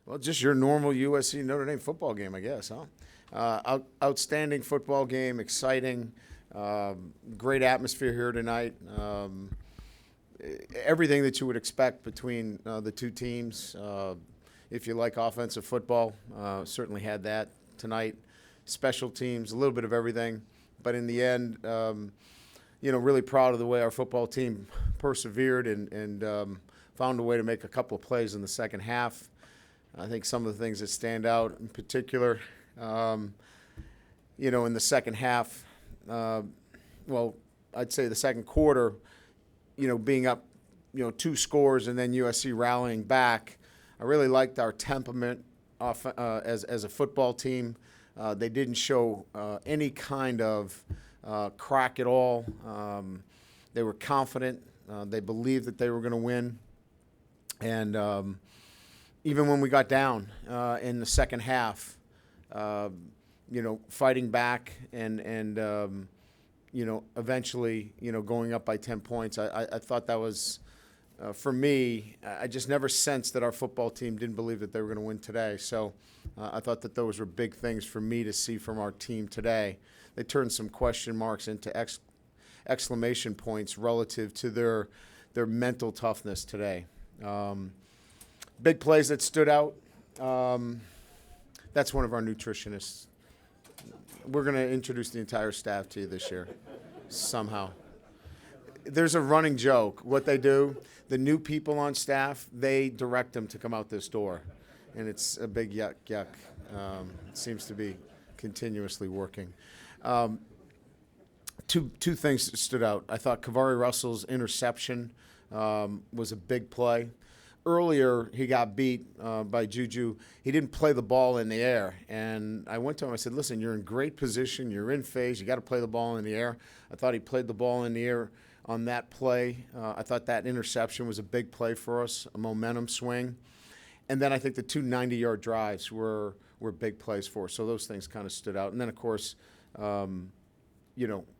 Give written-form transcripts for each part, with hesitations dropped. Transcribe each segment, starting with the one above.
Well, just your normal USC Notre Dame football game, I guess, huh? Outstanding football game, exciting, great atmosphere here tonight. Everything that you would expect between the two teams. If you like offensive football, certainly had that tonight. Special teams, a little bit of everything. But in the end, really proud of the way our football team persevered and found a way to make a couple of plays in the second half. I think some of the things that stand out in particular, in the second half, I'd say the second quarter, being up, 2 scores and then USC rallying back. I really liked our temperament as a football team. They didn't show any kind of crack at all. They were confident. They believed that they were going to win. And even when we got down in the second half, fighting back and eventually, going up by 10 points, I thought that was, for me, I just never sensed that our football team didn't believe that they were going to win today. So I thought that those were big things for me to see from our team today. They turned some question marks into exclamation points relative to their mental toughness today. Big plays that stood out. That's one of our nutritionists. We're going to introduce the entire staff to you this year, somehow. There's a running joke. What they do, the new people on staff, they direct them to come out this door. And it's a big yuck. It seems to be continuously working. Two things that stood out. I thought Kavari Russell's interception was a big play. Earlier, he got beat by Juju. He didn't play the ball in the air. And I went to him, I said, listen, you're in great position. You're in phase. You got to play the ball in the air. I thought he played the ball in the air on that play. I thought that interception was a big play for us, a momentum swing. And then I think the 2 90-yard drives were big plays for us. So those things kind of stood out. And then, of course,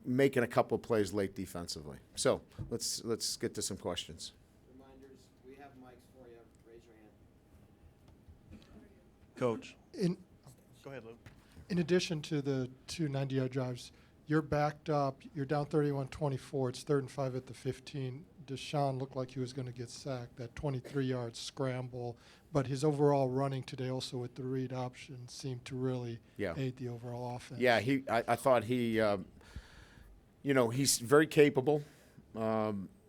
making a couple of plays late defensively. So let's get to some questions. Coach. Go ahead, Lou. In addition to the 2 90-yard drives, you're backed up. You're down 31-24. It's 3rd and 5 at the 15. Deshaun looked like he was going to get sacked, that 23-yard scramble. But his overall running today also with the read option seemed to really aid the overall offense. Yeah, I thought he, he's very capable.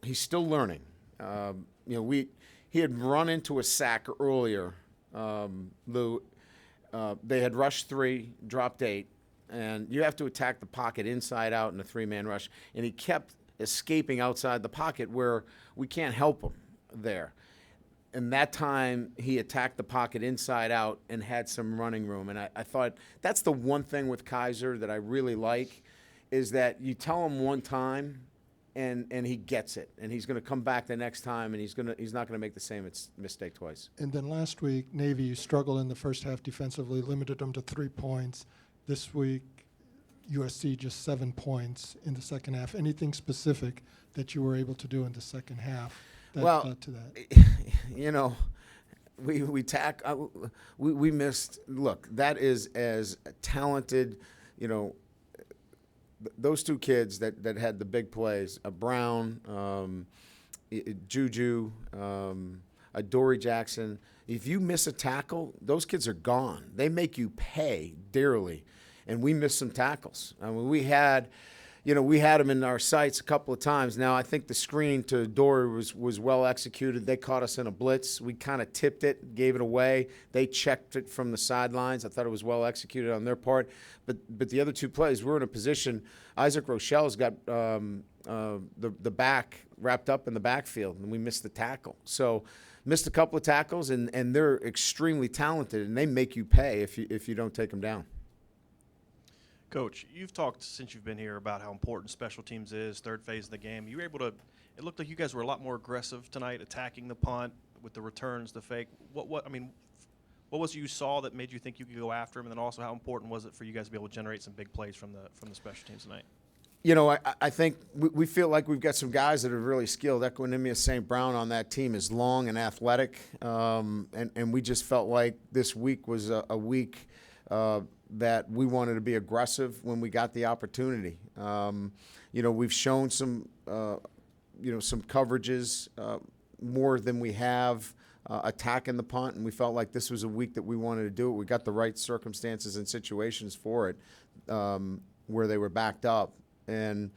He's still learning. He had run into a sack earlier, Lou. They had rushed 3, dropped 8, and you have to attack the pocket inside out in a 3-man rush. And he kept escaping outside the pocket where we can't help him there. And that time he attacked the pocket inside out and had some running room. And I thought that's the one thing with Kaiser that I really like is that you tell him one time and he gets it. And he's going to come back the next time and he's not going to make the same mistake twice. And then last week, Navy struggled in the first half defensively, limited them to 3 points. This week, USC just 7 points in the second half. Anything specific that you were able to do in the second half that led to that? We missed. Look, that is as talented, those 2 kids that had the big plays, Brown, Juju, Dory Jackson. If you miss a tackle, those kids are gone. They make you pay dearly. And we missed some tackles. I mean, we had them in our sights a couple of times. Now, I think the screen to Dory was well executed. They caught us in a blitz. We kind of tipped it, gave it away. They checked it from the sidelines. I thought it was well executed on their part. But the other 2 plays, we're in a position. Isaac Rochelle's got the back wrapped up in the backfield, and we missed the tackle. So missed a couple of tackles, and they're extremely talented, and they make you pay if you don't take them down. Coach, you've talked since you've been here about how important special teams is, third phase of the game. You were able to – it looked like you guys were a lot more aggressive tonight, attacking the punt with the returns, the fake. What was it you saw that made you think you could go after him? And then also how important was it for you guys to be able to generate some big plays from the special teams tonight? I think we feel like we've got some guys that are really skilled. Equinemius St. Brown on that team is long and athletic, and we just felt like this week was a week that we wanted to be aggressive when we got the opportunity. We've shown some coverages more than we have attacking the punt, and we felt like this was a week that we wanted to do it. We got the right circumstances and situations for it where they were backed up. And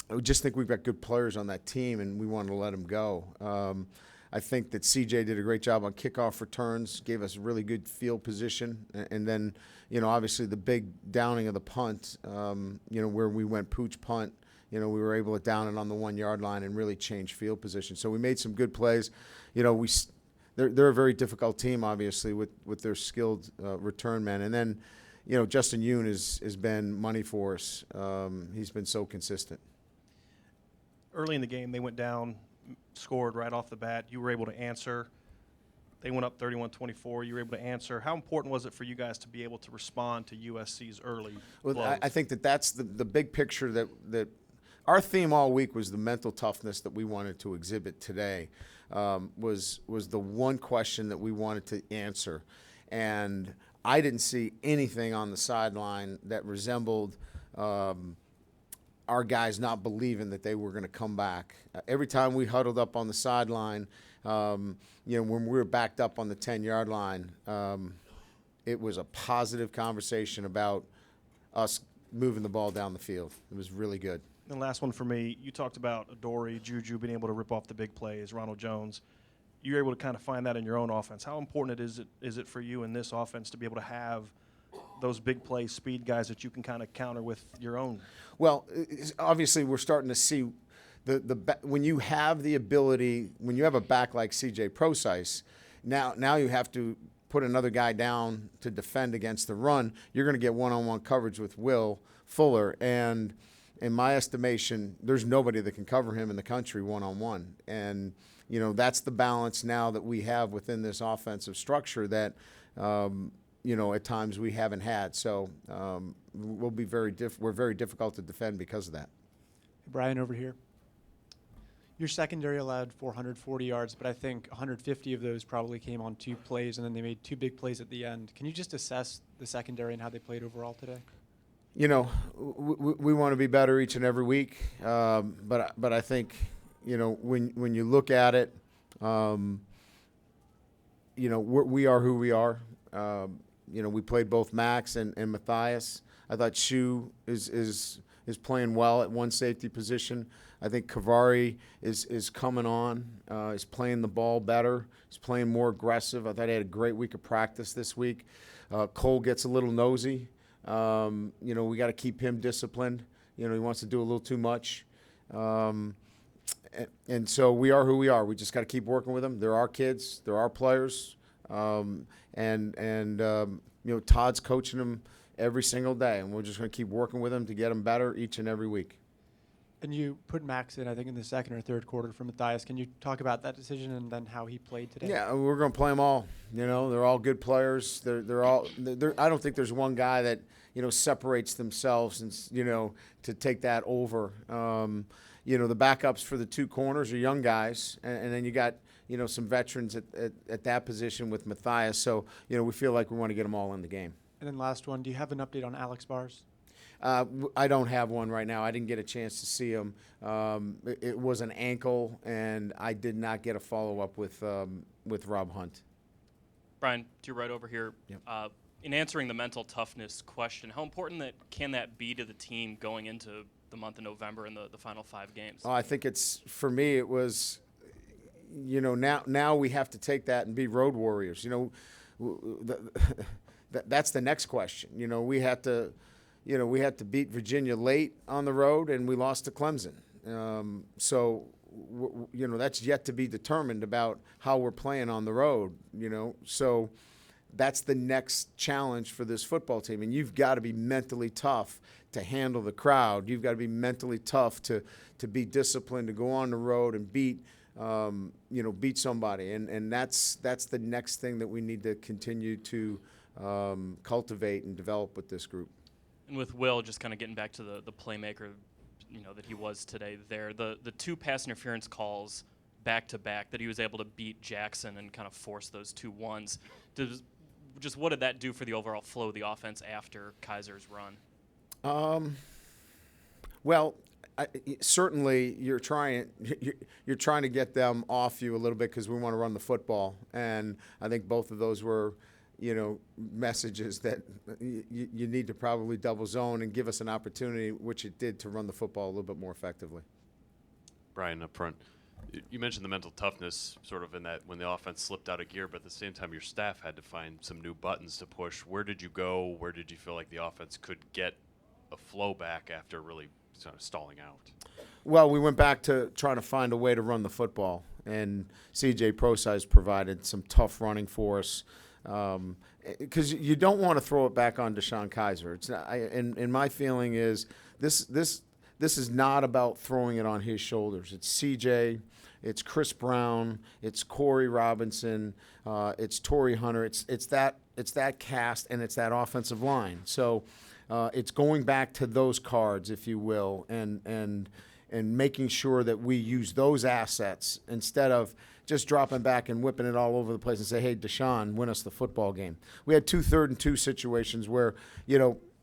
I just think we've got good players on that team, and we wanted to let them go. I think that CJ did a great job on kickoff returns, gave us really good field position. And then, obviously the big downing of the punt, where we went pooch punt, we were able to down it on the 1 yard line and really change field position. So we made some good plays. They're a very difficult team, obviously, with their skilled return men. And then, Justin Yoon has been money for us. He's been so consistent. Early in the game, they went down, scored right off the bat. You were able to answer. They went up 31-24. You were able to answer. How important was it for you guys to be able to respond to USC's early blows? I think that's the big picture that our theme all week was the mental toughness that we wanted to exhibit today. Was the one question that we wanted to answer. And I didn't see anything on the sideline that resembled our guys not believing that they were going to come back. Every time we huddled up on the sideline, when we were backed up on the 10-yard line, it was a positive conversation about us moving the ball down the field. It was really good. And the last one for me, you talked about Adoree', Juju being able to rip off the big plays, Ronald Jones. You're able to kind of find that in your own offense. How important is it for you in this offense to be able to have those big play speed guys that you can kind of counter with your own? Well, obviously we're starting to see when you have the ability, when you have a back like C.J. Procise, now you have to put another guy down to defend against the run. You're going to get one-on-one coverage with Will Fuller, and in my estimation, there's nobody that can cover him in the country one-on-one. And that's the balance now that we have within this offensive structure that, at times we haven't had. So we're very difficult to defend because of that. Brian, over here. Your secondary allowed 440 yards, but I think 150 of those probably came on 2 plays, and then they made 2 big plays at the end. Can you just assess the secondary and how they played overall today? We want to be better each and every week, but I think, when you look at it, we are who we are. We played both Max and Matthias. I thought Shu is playing well at one safety position. I think Kavari is coming on. Is playing the ball better. He's playing more aggressive. I thought he had a great week of practice this week. Cole gets a little nosy. We got to keep him disciplined. He wants to do a little too much. And so we are who we are. We just got to keep working with them. They're our kids. They're our players. Todd's coaching them every single day, and we're just going to keep working with them to get them better each and every week. And you put Max in, I think, in the second or third quarter for Matthias. Can you talk about that decision and then how he played today? Yeah, we're going to play them all. They're all good players. They're all. I don't think there's one guy that separates themselves and to take that over. The backups for the 2 corners are young guys, and then you got some veterans at that position with Matthias. So we feel like we want to get them all in the game. And then last one, do you have an update on Alex Bars? I don't have one right now. I didn't get a chance to see him. It was an ankle, and I did not get a follow-up with Rob Hunt. Brian, to your right over here. Yep. In answering the mental toughness question, how important can that be to the team going into the month of November and the final 5 games? Oh, I think for me, it was, now we have to take that and be road warriors. That's the next question. We had to beat Virginia late on the road, and we lost to Clemson. That's yet to be determined about how we're playing on the road. So that's the next challenge for this football team, and you've got to be mentally tough to handle the crowd. You've got to be mentally tough to be disciplined, to go on the road and beat somebody, and that's the next thing that we need to continue to cultivate and develop with this group. And with Will, just kind of getting back to the playmaker, that he was today there, the 2 pass interference calls back to back that he was able to beat Jackson and kind of force those 2-1s. Just what did that do for the overall flow of the offense after Kaiser's run? Well, certainly you're trying to get them off you a little bit because we want to run the football, and I think both of those were, messages that you need to probably double zone and give us an opportunity, which it did, to run the football a little bit more effectively. Brian, up front, you mentioned the mental toughness sort of in that when the offense slipped out of gear, but at the same time your staff had to find some new buttons to push. Where did you go? Where did you feel like the offense could get a flow back after really sort of stalling out? Well, we went back to trying to find a way to run the football, and C.J. Prosise provided some tough running for us. Because you don't want to throw it back on Deshaun Kaiser. It's not, and my feeling is this is not about throwing it on his shoulders. It's CJ, it's Chris Brown, it's Corey Robinson, it's Torrey Hunter. It's that cast, and it's that offensive line. So it's going back to those cards, if you will, and making sure that we use those assets instead of just dropping back and whipping it all over the place and say, hey, Deshaun, win us the football game. We had 2 3rd-and-2 situations where,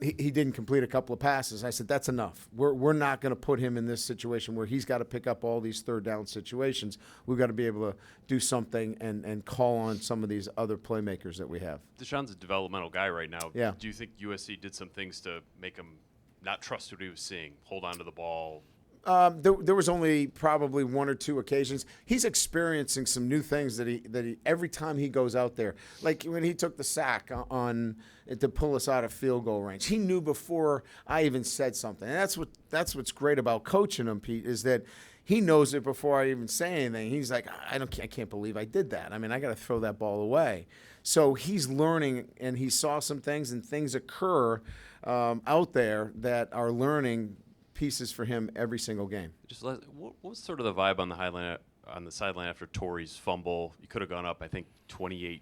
he didn't complete a couple of passes. I said, that's enough. We're not going to put him in this situation where he's got to pick up all these 3rd-down situations. We've got to be able to do something and call on some of these other playmakers that we have. Deshaun's a developmental guy right now. Yeah. Do you think USC did some things to make him not trust what he was seeing, hold on to the ball? There was only probably 1 or 2 occasions. He's experiencing some new things that he every time he goes out there. Like when he took the sack on to pull us out of field goal range. He knew before I even said something. And that's what's great about coaching him, Pete, is that he knows it before I even say anything. He's like, I can't believe I did that. I mean, I got to throw that ball away. So he's learning, and he saw some things, and things occur out there that are learning pieces for him every single game. What was sort of the vibe on the sideline after Torrey's fumble? You could have gone up, I think, 28-10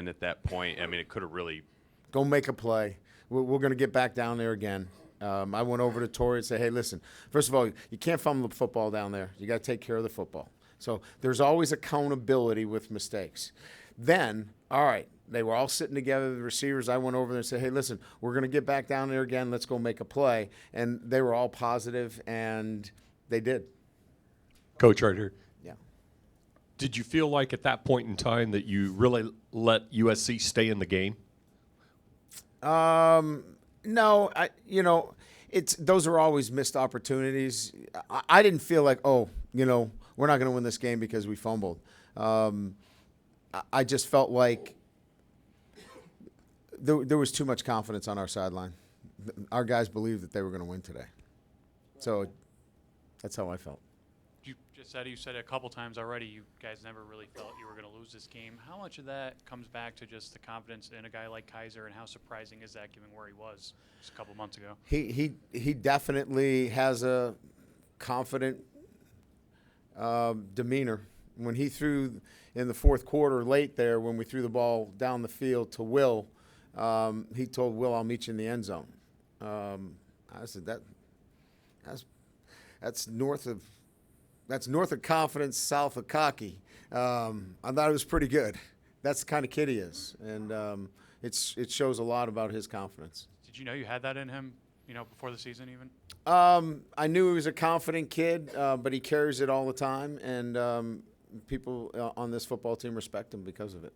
at that point. I mean, it could have really. Go make a play. We're going to get back down there again. I went over to Torrey and said, hey, listen, first of all, you can't fumble the football down there. You got to take care of the football. So there's always accountability with mistakes. Then, all right, they were all sitting together, the receivers. I went over there and said, hey, listen, we're going to get back down there again. Let's go make a play. And they were all positive, and they did. Coach, right here. Yeah. Did you feel like at that point in time that you really let USC stay in the game? No, those are always missed opportunities. I didn't feel like, we're not going to win this game because we fumbled. I just felt like there was too much confidence on our sideline. Our guys believed that they were going to win today. So that's how I felt. You said a couple times already, you guys never really felt you were going to lose this game. How much of that comes back to just the confidence in a guy like Kaiser, and how surprising is that given where he was just a couple months ago? He definitely has a confident demeanor. When he threw in the 4th quarter late there, when we threw the ball down the field to Will, he told Will, I'll meet you in the end zone. I said, that's north of confidence, south of cocky. I thought it was pretty good. That's the kind of kid he is, and it shows a lot about his confidence. Did you know you had that in him, before the season even? I knew he was a confident kid, but he carries it all the time, and people on this football team respect him because of it.